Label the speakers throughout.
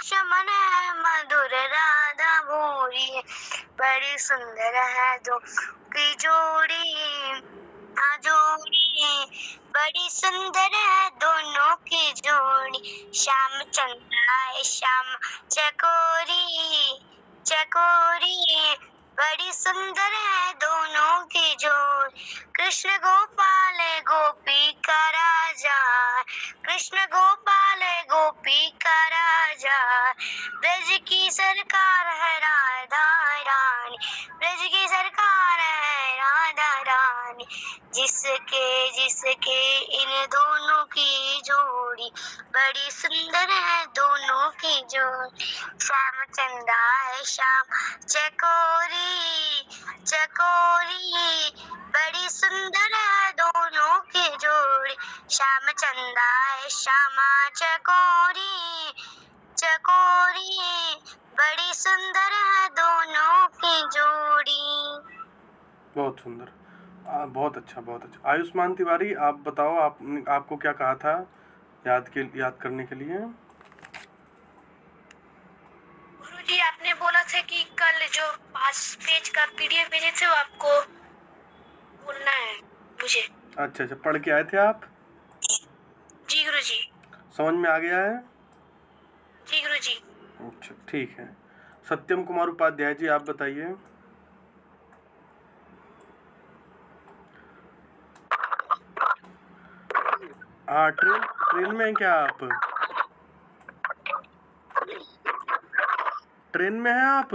Speaker 1: चमन है मधुर राधा भोरी है, बड़ी सुंदर है दो की जोड़ी, जोड़ी बड़ी सुंदर है दोनों की जोड़ी। श्याम चंद्र आए श्याम चकोरी, चकोरी बड़ी सुंदर है दोनों की जोड़ी। कृष्ण गोपाल गोपी का राजा, कृष्ण गोपाल गोपी का राजा, ब्रज की सरकार है राधा रानी, ब्रज की सरकार है राधा रानी। जिसके जिसके इन दोनों की जोड़ी, बड़ी सुंदर है दोनों की जोड़ी। श्याम चंदा है श्याम चकोरी, चकोरी बड़ी सुंदर है दोनों की जोड़ी। श्याम चंदा है श्यामा चकोरी, चकोरी बड़ी सुंदर है दोनों की जोड़ी।
Speaker 2: बहुत सुंदर, बहुत अच्छा, बहुत अच्छा। आयुष्मान तिवारी, आप बताओ, आपको क्या कहा था याद करने के लिए?
Speaker 1: गुरुजी आपने बोला था कि कल जो 5 पेज का पीडीएफ भेजे थे वो आपको बोलना है मुझे।
Speaker 2: अच्छा, पढ़ के आए थे आप?
Speaker 1: जी गुरुजी।
Speaker 2: समझ में आ गया है?
Speaker 1: जी गुरुजी।
Speaker 2: अच्छा, ठीक है। सत्यम कुमार उपाध्याय जी, आप बताइए। हाँ, ट्रेन में हैं क्या आप? ट्रेन में हैं आप?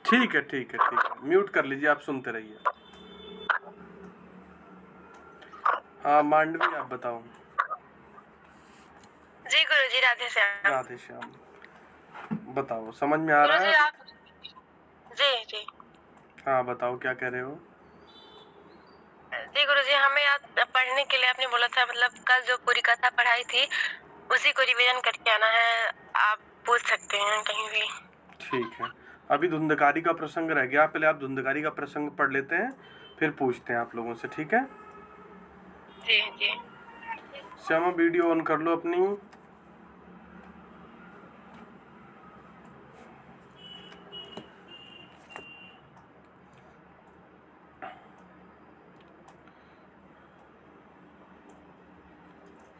Speaker 2: ठीक है, ठीक है, ठीक है, म्यूट कर लीजिए, आप सुनते रहिए। हाँ मांडवी, आप बताओ।
Speaker 1: जी गुरुजी, राधे श्याम।
Speaker 2: राधे श्याम, बताओ, समझ में आ रहा है?
Speaker 1: आप जी जी।
Speaker 2: हाँ बताओ, क्या कह रहे हो?
Speaker 1: जी गुरुजी, हमें आज पढ़ने के लिए आपने बोला था, मतलब कल जो पूरी कथा पढ़ाई थी उसी को रिवीजन करके आना है। आप पूछ सकते हैं कहीं भी।
Speaker 2: ठीक है, अभी धुंधकारी का प्रसंग रह गया, पहले आप धुंधकारी का प्रसंग पढ़ लेते हैं, फिर पूछते हैं आप लोगों से, ठीक है?
Speaker 1: जी जी।
Speaker 2: श्यामा, वीडियो ऑन कर लो अपनी।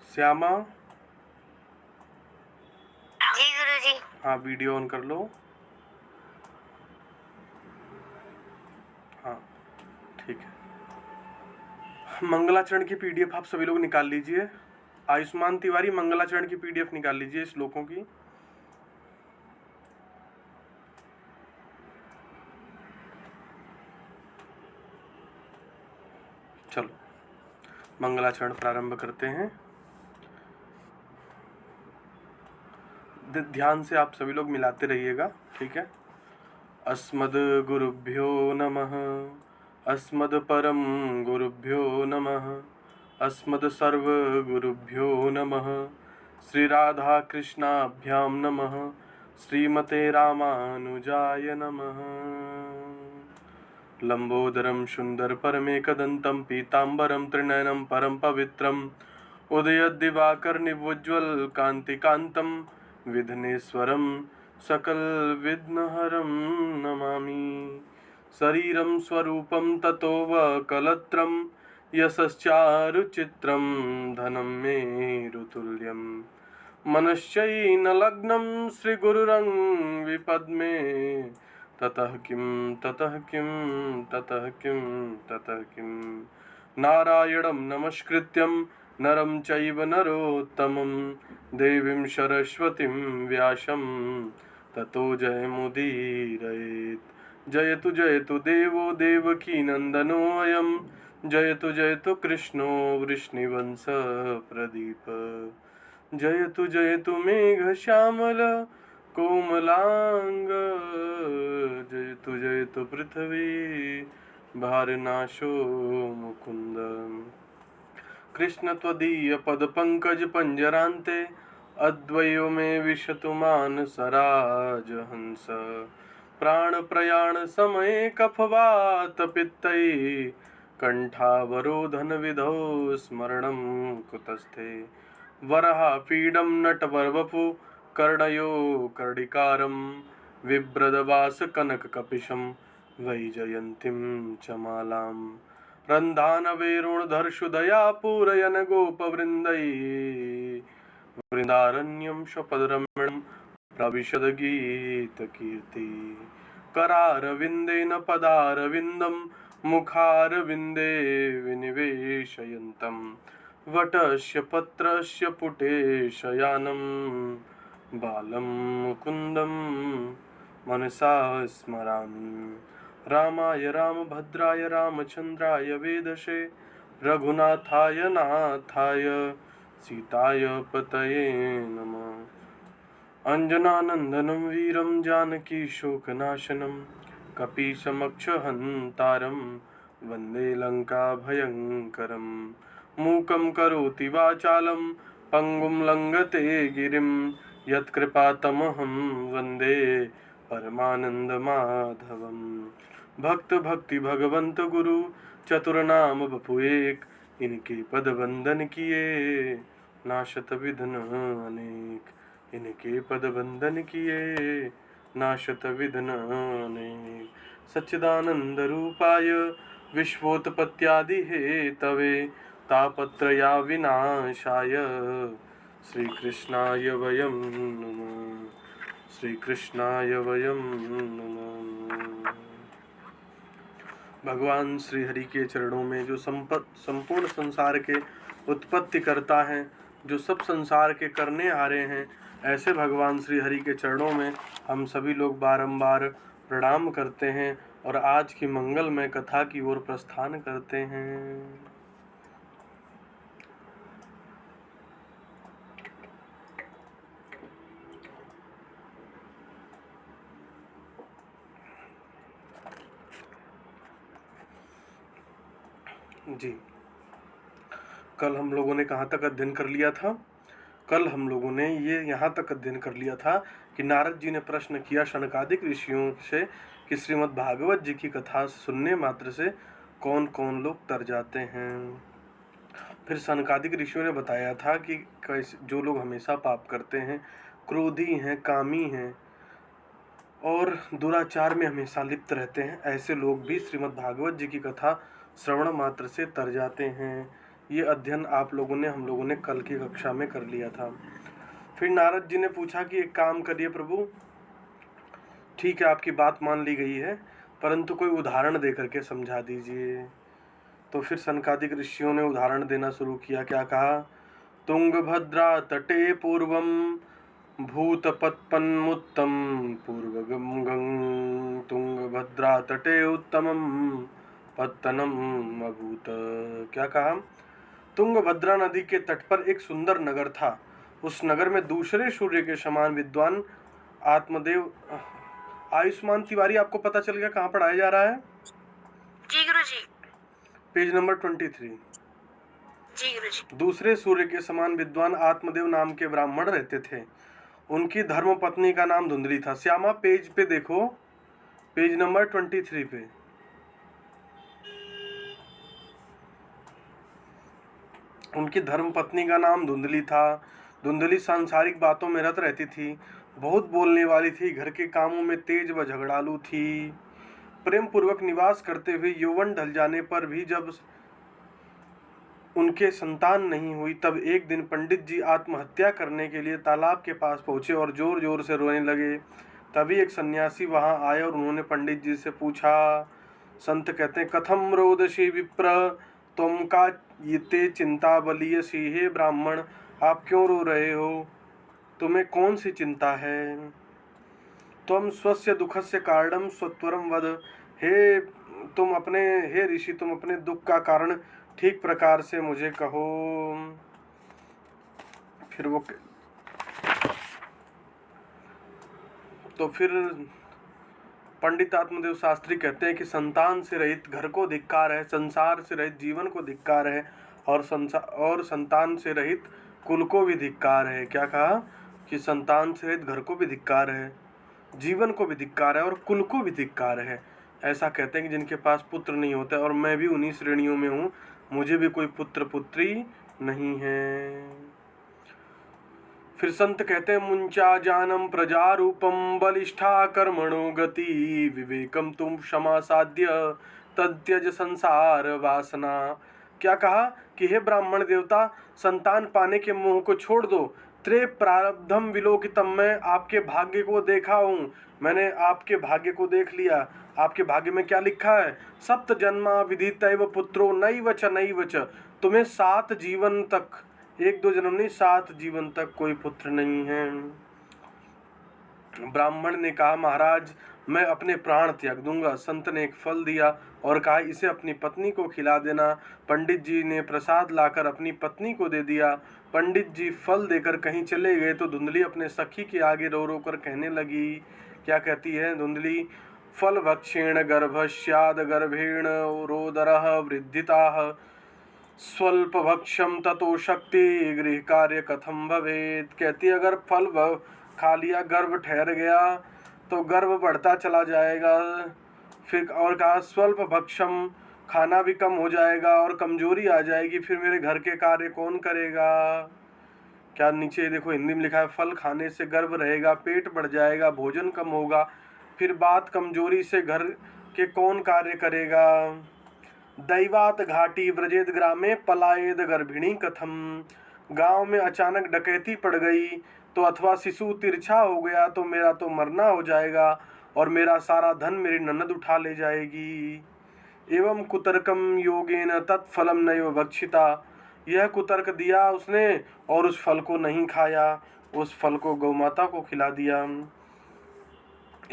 Speaker 2: श्यामा,
Speaker 1: जी गुरुजी।
Speaker 2: हाँ वीडियो ऑन कर लो। हाँ ठीक है। मंगलाचरण की पीडीएफ आप सभी लोग निकाल लीजिए। आयुष्मान तिवारी, मंगलाचरण की पीडीएफ निकाल लीजिए श्लोकों की। चलो मंगलाचरण प्रारंभ करते हैं। ध्यान से आप सभी लोग मिलाते रहिएगा, ठीक है? अस्मद् गुरुभ्यो नमः, अस्मद् परम गुरुभ्यो नमः, अस्मद् सर्व गुरुभ्यो नमः, श्री राधा कृष्णाभ्यां नमः, श्रीमते रामानुजाय नमः। लंबोदरं सुंदर परमेकदन्तं पीताम्बरं त्रिनयनं परम पवित्रम् उदयद्दिवाकर निवोज्ज्वल कांतिकांतं विघ्नेश्वरं सकल विघ्नहरं नमामि। शरीरं स्वरूपं ततो वकलत्रं यशश्चारुचित्रं धनं मेरुतुल्यं मनश्चैनलग्नं श्रीगुरुरं विपद्मे ततः किं ततः किं ततः किं ततः किं नारायणं नमस्कृत्यं नरं चैव नरोत्तमं देवीं सरस्वतीं व्यासं ततो जयमुदीरयेत्। जयतु जयतु देवो देवकी नन्दनोऽयं, जयतु जयतु कृष्णो वृष्णिवंश प्रदीप, जयतु जयतु मेघश्यामल कोमलांग, जयतु जयतु पृथ्वी भारनाशो मुकुंद। कृष्ण त्वदीय पद पंकज पंजरान्ते, अद्वयो मे विशतु मानसराज हंस। प्राण प्रयाण समये कफवात पित्तै कंठावरोधन विधौ स्मरणं कुतस्थे वराहपीडं नटवरवपु कर्णयो कर्णिकारं बिभ्रदवासकनककपिशं वैजयन्तीं च मालां रन्धानवेरुणधर्षुदया पूरयन् गोपवृन्दै वृन्दारण्यं स्वपदरमणं प्रविशद्गीतकीर्ति करारविन्देन पदारविन्दं मुखारविन्दे विनिवेशयन्तं वटस्य पत्रस्य पुटे शयानं बालं मुकुन्दं मनसा स्मरामि रामाय रामभद्राय रामचन्द्राय वेदसे रघुनाथाय नाथाय सीताय पतये नमः। अंजनानंदनं वीरं जानकी शोकनाशनं कपीशमक्षहन्तारं वन्दे लङ्काभयङ्करं मूकं करोति वाचालं पङ्गुं लङ्घते गिरिं यत्कृपातमहं वन्दे परमानन्दमाधवं। भक्त भक्ति भगवंत गुरु चतुरनाम बपु एक, इनके पद वंदन किए नाशत विघ्न अनेक। इनके पद वंदन किए नाशत विघ्न अनेक। सच्चिदानंद रूपाय विश्वोत्पत्त्यादि हेतवे तापत्रया विनाशाय श्रीकृष्णाय वयं नमः। श्रीकृष्णाय वयं नमः। भगवान श्री हरि के चरणों में जो संपूर्ण संसार के उत्पत्ति करता है, जो सब संसार के करने हारे हैं, ऐसे भगवान श्री हरि के चरणों में हम सभी लोग बारंबार प्रणाम करते हैं और आज की मंगलमय कथा की ओर प्रस्थान करते हैं। जी, कल हम लोगों ने कहाँ तक अध्ययन कर लिया था? कल हम लोगों ने ये यहाँ तक अध्ययन कर लिया था कि नारद जी ने प्रश्न किया शनकादिक ऋषियों से कि श्रीमद् भागवत जी की कथा सुनने मात्र से कौन कौन लोग तर जाते हैं। फिर शनकादिक ऋषियों ने बताया था कि जो लोग हमेशा पाप करते हैं, क्रोधी हैं, कामी हैं और दुराचार में हमेशा लिप्त रहते हैं, ऐसे लोग भी श्रीमद् भागवत जी की कथा श्रवण मात्र से तर जाते हैं। ये अध्ययन आप लोगों ने हम लोगों ने कल की कक्षा में कर लिया था। फिर नारद जी ने पूछा कि एक काम करिए प्रभु, ठीक है आपकी बात मान ली गई है, परंतु कोई उदाहरण दे करके समझा दीजिए। तो फिर सनकादिक ऋषियों ने उदाहरण देना शुरू किया। क्या कहा? तुंगभद्रा तटे पूर्वम भूतपत्पन्मुत्तम पूर्वगम गंग तुंगभद्रा तटे उत्तमम पत्तनम अभूत। क्या कहा? तुंगभद्रा नदी के तट पर एक सुंदर नगर था। उस नगर में दूसरे सूर्य के समान विद्वान आत्मदेव। आयुष्मान तिवारी, आपको पता चल गया कहाँ पढ़ाया जा रहा है?
Speaker 1: जी गुरुजी।
Speaker 2: Page number 23।
Speaker 1: जी गुरुजी। दूसरे
Speaker 2: सूर्य के समान विद्वान आत्मदेव नाम के ब्राह्मण रहते थे। उनकी धर्म पत्नी का नाम धुंधली था। श्यामा पेज पे देखो, पेज नंबर 23 पे। उनकी धर्म पत्नी का नाम धुंधली था। धुंधली सांसारिक बातों में रत रहती थी, बहुत बोलने वाली थी, घर के कामों में तेज व झगड़ालू थी। प्रेम पूर्वक निवास करते हुए यौवन ढल जाने पर भी जब उनके संतान नहीं हुई, तब एक दिन पंडित जी आत्महत्या करने के लिए तालाब के पास पहुंचे और जोर जोर से रोने लगे। तभी एक सन्यासी वहां आए और उन्होंने पंडित जी से पूछा। संत कहते हैं, कथम रोदसी विप्र तुम का ये चिंता बलियसी। हे ब्राह्मण, आप क्यों रो रहे हो? तुम्हें कौन सी चिंता है? तुम स्वस्य दुखस्य कारणम स्वत्वरम वद। हे ऋषि, तुम अपने दुख का कारण ठीक प्रकार से मुझे कहो। फिर पंडित आत्मदेव शास्त्री कहते हैं कि संतान से रहित घर को धिक्कार है, संसार से रहित जीवन को धिक्कार है और संतान से रहित कुल को भी धिक्कार है। क्या कहा? कि संतान से रहित घर को भी धिक्कार है, जीवन को भी धिक्कार है और कुल को भी धिक्कार है। ऐसा कहते हैं कि जिनके पास पुत्र नहीं होता, और मैं भी उन्हीं श्रेणियों में हूँ, मुझे भी कोई पुत्र पुत्री नहीं है। फिर संत कहते हैं, मुंचा जानम प्रजा रूपम बलिष्ठा कर्मणो गति विवेकम तुम क्षमा साध्य तत्यज संसार वासना। क्या कहा कि हे ब्राह्मण देवता, संतान पाने के मोह को छोड़ दो। त्रे प्रारब्धम विलोकितम, मैं आपके भाग्य को देखा हूँ, मैंने आपके भाग्य को देख लिया। आपके भाग्य में क्या लिखा है? सप्त जन्मा विदितैव पुत्रो नैव च। तुम्हें 7 जीवन तक, 1-2 जन्म नहीं, 7 जीवन तक कोई पुत्र नहीं है। ब्राह्मण ने कहा, महाराज मैं अपने प्राण त्याग दूंगा। संत ने एक फल दिया और कहा, इसे अपनी पत्नी को खिला देना। पंडित जी ने प्रसाद लाकर अपनी पत्नी को दे दिया। पंडित जी फल देकर कहीं चले गए तो धुंधली अपने सखी के आगे रो रो कर कहने लगी। क्या कहती है धुंधली? फल भक्षेण गर्भस्याद गर्भेण रोदरः वृद्धिताः स्वल्प भक्षम ततो शक्ति गृह कार्य कथम भवेत। कहती अगर फल खा लिया, गर्भ ठहर गया तो गर्भ बढ़ता चला जाएगा। फिर और कहा स्वल्प भक्षम, खाना भी कम हो जाएगा और कमजोरी आ जाएगी, फिर मेरे घर के कार्य कौन करेगा। क्या नीचे देखो हिंदी में लिखा है, फल खाने से गर्भ रहेगा, पेट बढ़ जाएगा, भोजन कम होगा, फिर बात कमजोरी से घर के कौन कार्य करेगा। दैवात घाटी व्रजेद ग्रामे पलायेद गर्भिणी कथम। गांव में अचानक डकैती पड़ गई तो अथवा शिशु तिरछा हो गया तो मेरा तो मरना हो जाएगा और मेरा सारा धन मेरी ननद उठा ले जाएगी। एवं कुतर्कम योगेन तत्फलम नैव भक्षिता। यह कुतर्क दिया उसने और उस फल को नहीं खाया, उस फल को गौमाता को खिला दिया।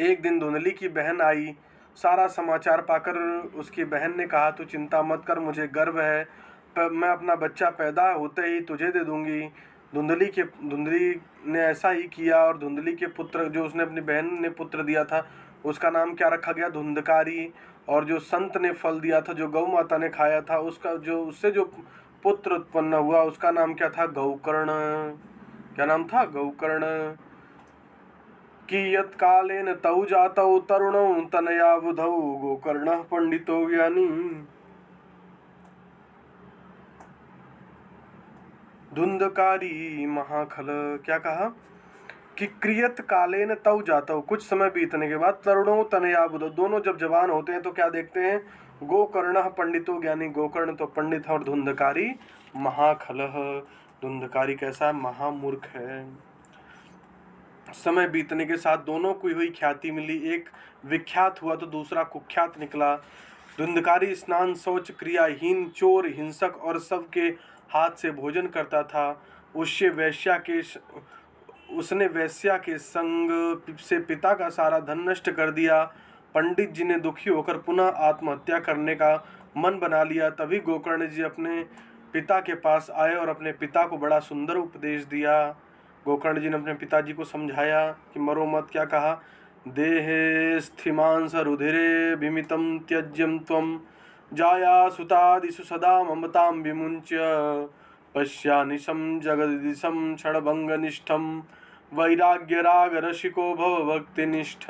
Speaker 2: एक दिन धुंधली की बहन आई। सारा समाचार पाकर उसकी बहन ने कहा, तू चिंता मत कर, मुझे गर्व है, मैं अपना बच्चा पैदा होते ही तुझे दे दूंगी। धुंधली ने ऐसा ही किया और धुंधली के पुत्र, जो उसने अपनी बहन ने पुत्र दिया था, उसका नाम क्या रखा गया? धुंधकारी। और जो संत ने फल दिया था, जो गौ माता ने खाया था, उससे जो पुत्र उत्पन्न हुआ उसका नाम क्या था? गौकर्ण। क्या नाम था? गौकर्ण। कियत् कालेन तौ जातौ तरुणौ तनया बुधौ गोकर्णः पंडितो ज्ञानी। धुंधकारी महाखल। क्या कहा कि क्रियत कालेन तौ जातौ, कुछ समय बीतने के बाद, तरुणों तनया बुधौ, दोनों जब जवान होते हैं तो क्या देखते हैं? गोकर्णः पंडितो ज्ञानी, गोकर्ण तो पंडित है और धुंधकारी महाखलः, धुंधकारी कैसा? महामूर्ख है। समय बीतने के साथ दोनों को हुई ख्याति मिली, एक विख्यात हुआ तो दूसरा कुख्यात निकला। धुंधकारी स्नान शौच क्रियाहीन, चोर, हिंसक और सबके हाथ से भोजन करता था। उसने वेश्या के संग से पिता का सारा धन नष्ट कर दिया। पंडित जी ने दुखी होकर पुनः आत्महत्या करने का मन बना लिया। तभी गोकर्ण जी अपने पिता के पास आए और अपने पिता को बड़ा सुंदर उपदेश दिया। गोकर्ण जी ने अपने पिताजी को समझाया कि मरो मत। क्या कहा? देहे स्थिमांस रुधिरे विमितम त्यज्यम त्वम जाया सुतादिषु सदा ममतां विमुंच्य पश्यानिशं जगदीशं क्षणभंगनिष्ठं वैराग्य राग रसिको भव भक्तिनिष्ठ।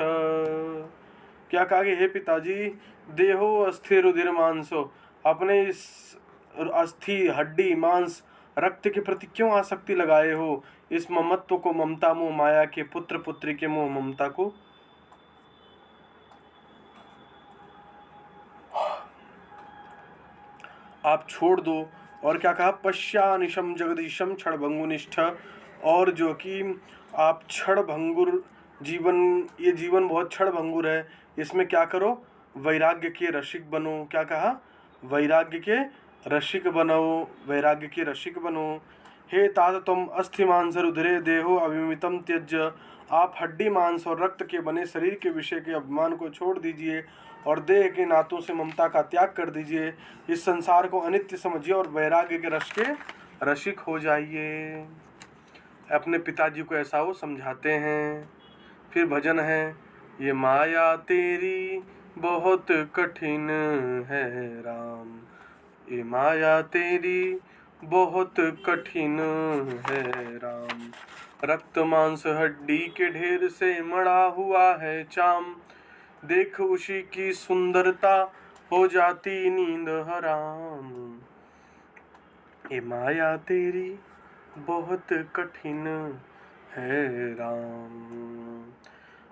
Speaker 2: क्या कहा कि हे पिताजी, देहो अस्थि रुधिर मांसो, अपने इस अस्थि हड्डी मांस रक्त के प्रति क्यों आसक्ति लगाए हो? इस ममत्व को, ममता मोह माया के, पुत्र पुत्री के मोह ममता को आप छोड़ दो। और क्या कहा? पश्यानिशम जगदीशम क्षणभंगुनिष्ठ, और जो कि आप क्षणभंगुर जीवन, ये जीवन बहुत क्षणभंगुर है, इसमें क्या करो? वैराग्य के रसिक बनो। क्या कहा? वैराग्य के रसिक बनो, वैराग्य के रसिक बनो। हे तात तुम अस्थि मांस रुधिरे देहो अभिमितम त्यज्य, आप हड्डी मांस और रक्त के बने शरीर के विषय के अभिमान को छोड़ दीजिए और देह के नातों से ममता का त्याग कर दीजिए। इस संसार को अनित्य समझिए और वैराग्य के रस के रसिक हो जाइए। अपने पिताजी को ऐसा वो समझाते हैं। फिर भजन है, ये माया तेरी बहुत कठिन है राम, ये माया तेरी बहुत कठिन है राम, रक्त मांस हड्डी के ढेर से मड़ा हुआ है चाम, देख उसी की सुंदरता हो जाती नींद हराम। ये माया तेरी बहुत कठिन है राम।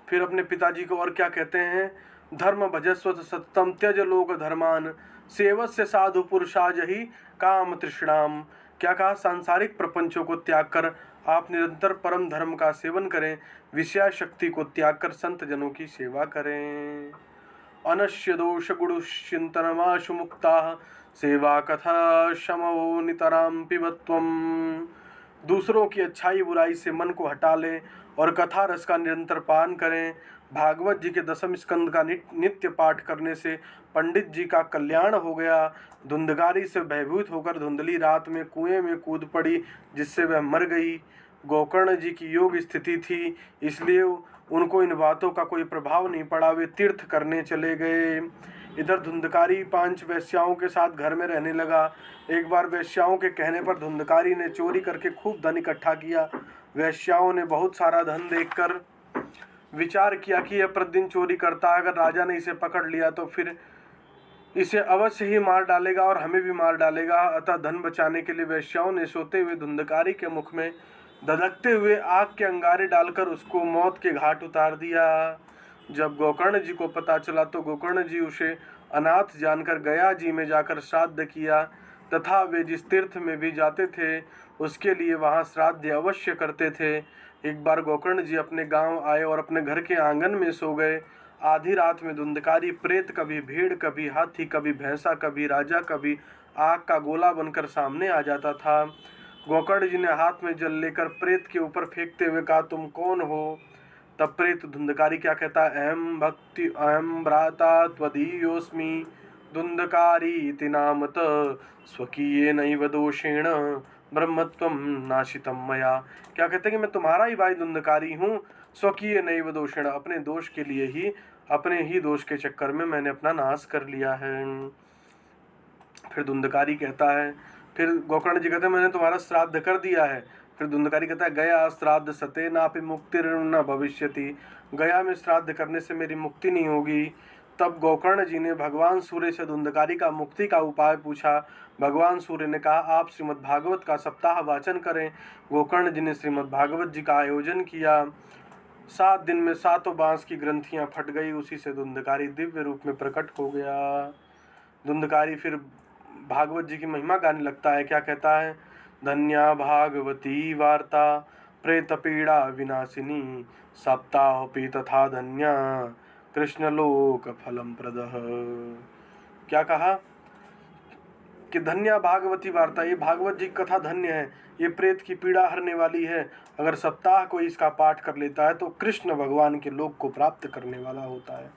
Speaker 2: फिर अपने पिताजी को और क्या कहते हैं, धर्म भजस्व सत्यम त्यज लोक धर्मान, सेवस्य साधु पुरुषा जही काम तृष्णाम। क्या कहा, सांसारिक प्रपंचों को त्याग कर आप निरंतर परम धर्म का सेवन करें, विषया शक्ति को त्याग कर संत जनों की सेवा करें। अनश्य दोष गुणुश्चिंतनमाशु मुक्ता, सेवा कथा शमो नितराम पिबत्वम। दूसरों की अच्छाई बुराई से मन को हटा लें और कथा रस का निरंतर पान करें। भागवत जी के 10वें स्कंद का नित्य पाठ करने से पंडित जी का कल्याण हो गया। धुंधकारी से भयभीत होकर धुंधली रात में कुएं में कूद पड़ी, जिससे वह मर गई। गोकर्ण जी की योग स्थिति थी, इसलिए उनको इन बातों का कोई प्रभाव नहीं पड़ा, वे तीर्थ करने चले गए। इधर धुंधकारी 5 वेश्याओं के साथ घर में रहने लगा। एक बार वेश्याओं के कहने पर धुंधकारी ने चोरी करके खूब धन इकट्ठा किया। वेश्याओं ने बहुत सारा धन देखकर विचार किया कि यह प्रतिदिन चोरी करता है, अगर राजा ने इसे पकड़ लिया तो फिर इसे अवश्य ही मार डालेगा और हमें भी मार डालेगा। अतः धन बचाने के लिए वेश्याओं ने सोते हुए धुंधकारी के मुख में धधकते हुए आग के अंगारे डालकर उसको मौत के घाट उतार दिया। जब गोकर्ण जी को पता चला तो गोकर्ण जी उसे अनाथ जानकर गया जी में जाकर श्राद्ध किया, तथा वे जिस तीर्थ में भी जाते थे उसके लिए वहाँ श्राद्ध अवश्य करते थे। एक बार गोकर्ण जी अपने गांव आए और अपने घर के आंगन में सो गए। आधी रात में धुंधकारी प्रेत कभी भेड़, कभी हाथी, कभी भैंसा, कभी राजा, कभी आग का गोला बनकर सामने आ जाता था। गोकर्ण जी ने हाथ में जल लेकर प्रेत के ऊपर फेंकते हुए कहा, तुम कौन हो? तब प्रेत धुंधकारी क्या कहता, अहम भ्राता त्वदीयोस्मि धुंधकारी इति नामत, स्वकीय नैव दोषेण ब्रह्मत्वम नाशितम मया। क्या कहते हैं कि मैं तुम्हारा ही भाई धुंधकारी हूँ, स्वकीय नैव दोषेण, अपने दोष के लिए ही, अपने ही दोष के चक्कर में मैंने अपना नाश कर लिया है। फिर धुंधकारी कहता है, फिर गोकर्ण जी कहते हैं मैंने तुम्हारा श्राद्ध कर दिया है। फिर धुंधकारी कहता है, गया श्राद्ध सते नापि मुक्तिर न भविष्यति, गया में श्राद्ध करने से मेरी मुक्ति नहीं होगी। तब गोकर्ण जी ने भगवान सूर्य से धुंधकारी का मुक्ति का उपाय पूछा। भगवान सूर्य ने कहा, आप श्रीमद् भागवत का सप्ताह वाचन करें। गोकर्ण जी ने श्रीमद् भागवत जी का आयोजन किया। 7 दिन में 7 बांस की ग्रंथियां फट गई, उसी से धुंधकारी दिव्य रूप में प्रकट हो गया। धुंधकारी फिर भागवत जी की महिमा गाने लगता है। क्या कहता है, धन्या भागवती वार्ता प्रेत पीड़ा विनाशिनी, सप्ताहोपि तथा धन्या कृष्ण लोक फलम प्रदः। क्या कहा कि धन्या भागवती वार्ता, ये भागवत जी की कथा धन्य है, ये प्रेत की पीड़ा हरने वाली है। अगर सप्ताह कोई इसका पाठ कर लेता है तो कृष्ण भगवान के लोक को प्राप्त करने वाला होता है।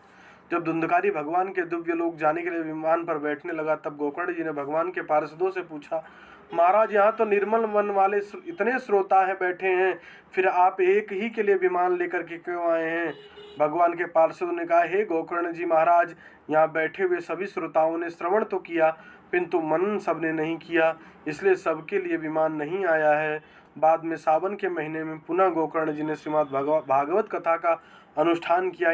Speaker 2: जब धुंधकारी भगवान के दिव्य लोक जाने के लिए विमान पर बैठने लगा, तब गोकर्ण जी ने भगवान के पार्षदों से पूछा, महाराज यहाँ तो निर्मल मन वाले इतने श्रोता है बैठे हैं, फिर आप एक ही के लिए विमान लेकर के क्यों आए हैं? भगवान के पार्षदों ने कहा, हे गोकर्ण जी महाराज, यहाँ बैठे हुए सभी श्रोताओं ने श्रवण तो किया किंतु मनन सबने नहीं किया, इसलिए सबके लिए विमान नहीं आया है। बाद में सावन के महीने में पुनः गोकर्ण जी ने श्रीमद् भागवत कथा का अनुष्ठान किया।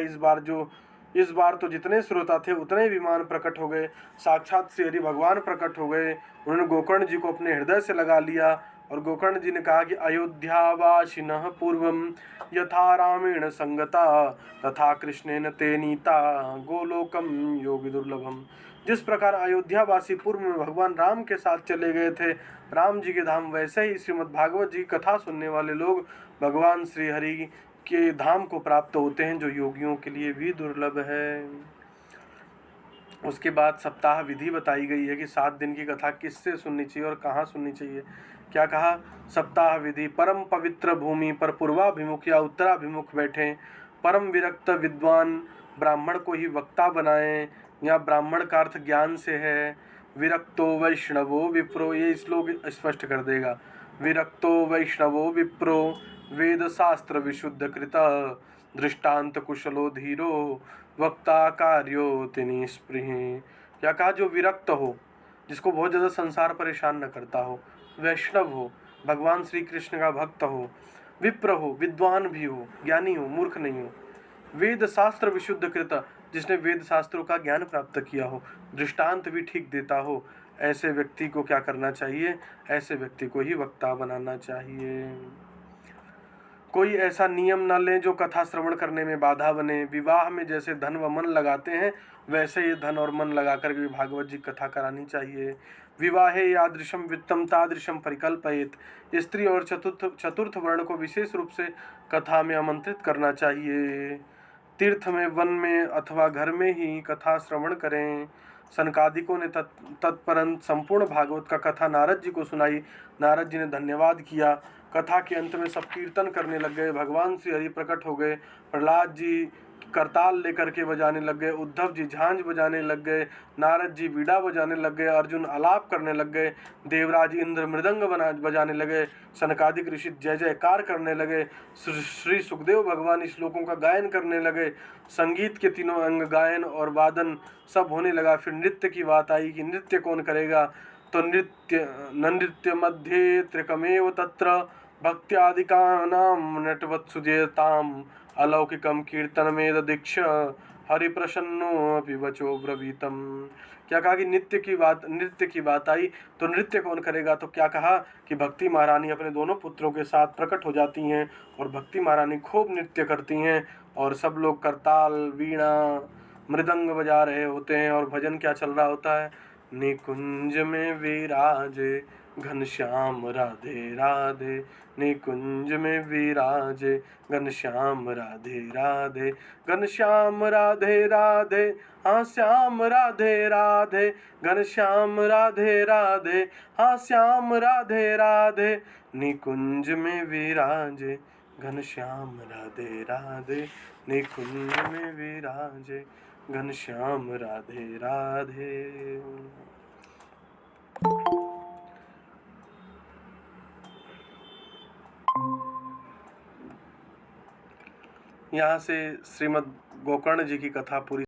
Speaker 2: इस बार तो जितने श्रोता थे उतने विमान प्रकट हो गए। साक्षात श्री हरि भगवान प्रकट हो गए। उन्होंने गोकर्ण जी को अपने हृदय से लगा लिया और गोकर्ण जी ने कहा कि अयोध्यावासिनः पूर्वम यथा रामेण संगता तथा कृष्णेन ते नीता गोलोकम योगी दुर्लभम। जिस प्रकार अयोध्यावासी पूर्व में भगवान राम के साथ चले गए थे राम जी के धाम, वैसे ही श्रीमद् भागवत जी की कथा सुनने वाले लोग भगवान श्री हरि के धाम को प्राप्त होते हैं, जो योगियों के लिए भी दुर्लभ है। उसके बाद सप्ताह विधि बताई गई है कि 7 दिन की कथा किससे सुननी चाहिए और कहाँ सुननी चाहिए। क्या कहा, सप्ताह विधि, परम पवित्र भूमि पर पूर्वाभिमुख या उत्तराभिमुख बैठें, परम विरक्त विद्वान ब्राह्मण को ही वक्ता बनाएं, या ब्राह्मण का अर्थ ज्ञान से है। विरक्तो वैष्णवो विप्रो, ये श्लोक स्पष्ट कर देगा। विरक्तो वैष्णवो विप्रो वेद शास्त्र विशुद्ध कृत, दृष्टांत कुशलो धीरो वक्ता कार्योति निस्पृह। क्या कहा, जो विरक्त हो, जिसको बहुत ज़्यादा संसार परेशान न करता हो, वैष्णव हो, भगवान श्री कृष्ण का भक्त हो, विप्र हो, विद्वान भी हो, ज्ञानी हो, मूर्ख नहीं हो, वेद शास्त्र विशुद्ध कृत, जिसने वेद शास्त्रों का ज्ञान प्राप्त किया हो, दृष्टांत भी ठीक देता हो, ऐसे व्यक्ति को क्या करना चाहिए? ऐसे व्यक्ति को ही वक्ता बनाना चाहिए। कोई ऐसा नियम न लें जो कथा श्रवण करने में बाधा बने। विवाह में जैसे धन व मन लगाते हैं, वैसे ये धन और मन लगाकर भी भागवत जी कथा करानी चाहिए। विवाहे यादृशम वित्तम तादृशम परिकल्पयेत। स्त्री और चतुर्थ वर्ण को विशेष रूप से कथा में आमंत्रित करना चाहिए। तीर्थ में, वन में अथवा घर में ही कथा श्रवण करें। सनकादिकों ने तत्परंत संपूर्ण भागवत का कथा नारद जी को सुनाई। नारद जी ने धन्यवाद किया। कथा के अंत में सब कीर्तन करने लग गए। भगवान श्री हरि प्रकट हो गए। प्रहलाद जी करताल लेकर के बजाने लग गए। उद्धव जी झांझ बजाने लग गए। नारद जी बीड़ा बजाने लग गए। अर्जुन आलाप करने लग गए। देवराज इंद्र मृदंग बजाने लगे। सनकादिक ऋषि जय जयकार करने लगे। श्री सुखदेव भगवान श्लोकों का गायन करने लगे। संगीत के तीनों अंग गायन और वादन सब होने लगा। फिर नृत्य की बात आई कि नृत्य कौन करेगा, तो नृत्य मध्ये त्रिकमेव तत्र भक्त्यादिकानां नटवत्सुजेताम् अलौकिकम कीर्तनमेद दीक्ष हरिप्रसन्नोऽपि वचो ब्रवीतम। क्या कहा कि नृत्य की बात आई, तो नृत्य कौन करेगा? तो क्या कहा कि भक्ति महारानी अपने दोनों पुत्रों के साथ प्रकट हो जाती हैं और भक्ति महारानी खूब नृत्य करती हैं और सब लोग करताल, वीणा, मृदंग बजा रहे होते हैं और भजन क्या चल रहा होता है? निकुंज में विराजे घनश्याम राधे राधे, निकुंज में विराजे घनश्याम राधे राधे, घनश्याम राधे राधे, हाँ श्याम राधे राधे, घनश्याम राधे राधे, हाँ श्याम राधे राधे, निकुंज में विराजे घनश्याम राधे राधे, निकुंज में विराजे घनश्याम राधे राधे। यहाँ से श्रीमद् गोकर्ण जी की कथा पूरी